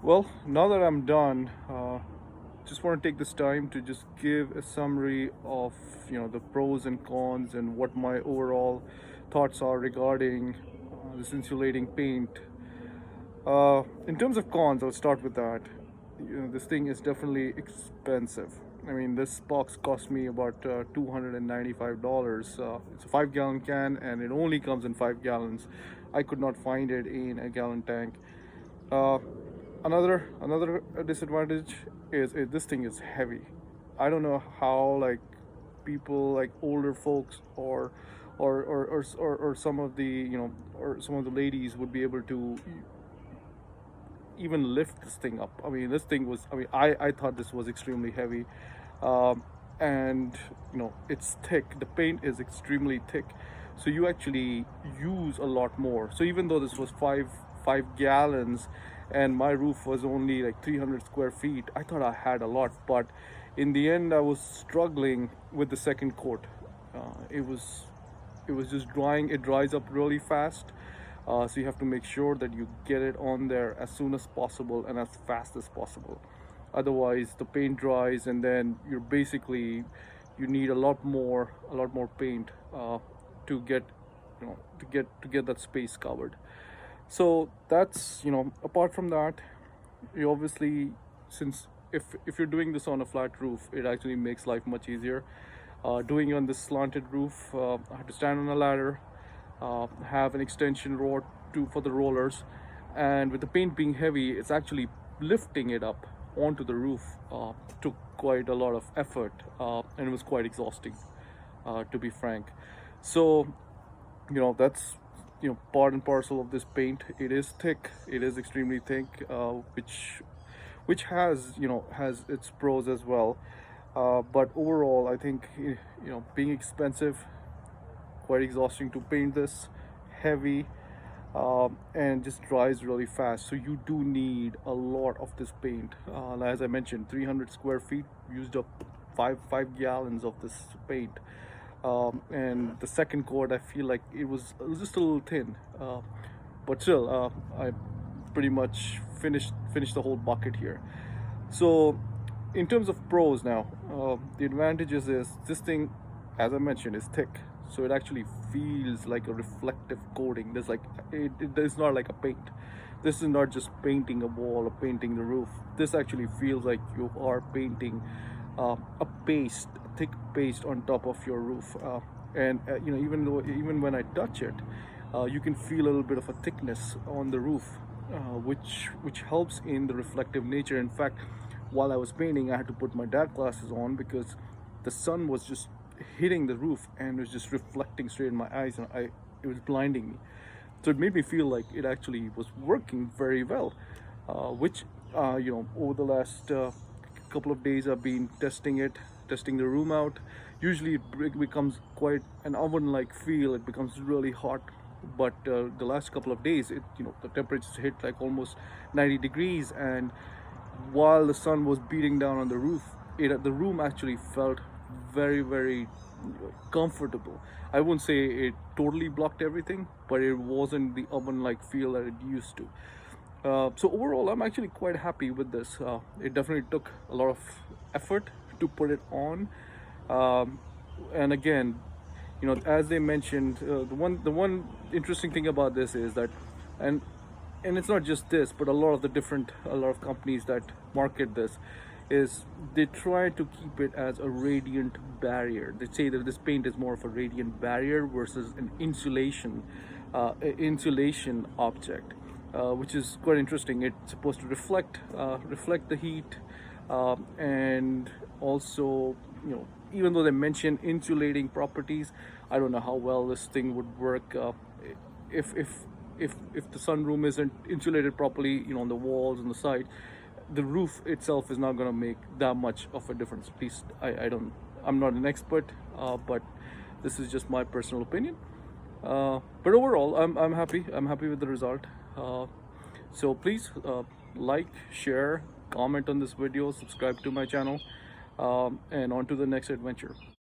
Well, now that I'm done, just want to take this time to just give a summary of the pros and cons and what my overall thoughts are regarding this insulating paint. In terms of cons, I'll start with that. This thing is definitely expensive. I mean, this box cost me about $295. It's a 5 gallon can and it only comes in 5 gallons. I could not find it in a gallon tank. Uh, another disadvantage is this thing is heavy. I don't know how like people like older folks or some of the or some of the ladies would be able to even lift this thing up. I mean, this thing was. I mean, I thought this was extremely heavy, and it's thick. The paint is extremely thick, so you actually use a lot more. So even though this was five gallons, and my roof was only like 300 square feet, I thought I had a lot, but in the end, I was struggling with the second coat. It was just drying. It dries up really fast, so you have to make sure that you get it on there as soon as possible and as fast as possible. Otherwise the paint dries, and then you need a lot more paint to get to get that space covered. So that's apart from that, you obviously, since if you're doing this on a flat roof, it actually makes life much easier. Doing it on this slanted roof, I had to stand on a ladder, have an extension rod for the rollers, and with the paint being heavy, it's actually lifting it up onto the roof. Took quite a lot of effort, and it was quite exhausting, to be frank. So that's part and parcel of this paint. It is thick. It is extremely thick, which has its pros as well. But overall, I think being expensive, quite exhausting to paint this, heavy, and just dries really fast. So you do need a lot of this paint. As I mentioned, 300 square feet used up five gallons of this paint. And the second coat, I feel like it was just a little thin, but still, I pretty much finished the whole bucket here. So in terms of pros now, the advantages is this thing, as I mentioned, is thick, so it actually feels like a reflective coating. It's not like a paint. This is not just painting a wall or painting the roof. This actually feels like you are painting a thick paste on top of your roof. And even when I touch it, you can feel a little bit of a thickness on the roof, which helps in the reflective nature. In fact, while I was painting, I had to put my dark glasses on because the sun was just hitting the roof and it was just reflecting straight in my eyes, and it was blinding me. So it made me feel like it actually was working very well, which over the last couple of days I've been testing the room out. Usually it becomes quite an oven-like feel. It becomes really hot, but the last couple of days, the temperatures hit like almost 90 degrees, and while the sun was beating down on the roof, the room actually felt very, very comfortable. I wouldn't say it totally blocked everything, but it wasn't the oven-like feel that it used to. So overall, I'm actually quite happy with this. It definitely took a lot of effort to put it on, and again, as they mentioned, the one interesting thing about this is that, and it's not just this, but a lot of companies that market this, is they try to keep it as a radiant barrier. They say that this paint is more of a radiant barrier versus an insulation object, which is quite interesting. It's supposed to reflect the heat, and also, even though they mention insulating properties, I don't know how well this thing would work if if if the sunroom isn't insulated properly, on the walls and the side. The roof itself is not going to make that much of a difference. At least I'm not an expert, but this is just my personal opinion. But overall, I'm happy. I'm happy with the result. So please, like, share, comment on this video, subscribe to my channel, and on to the next adventure.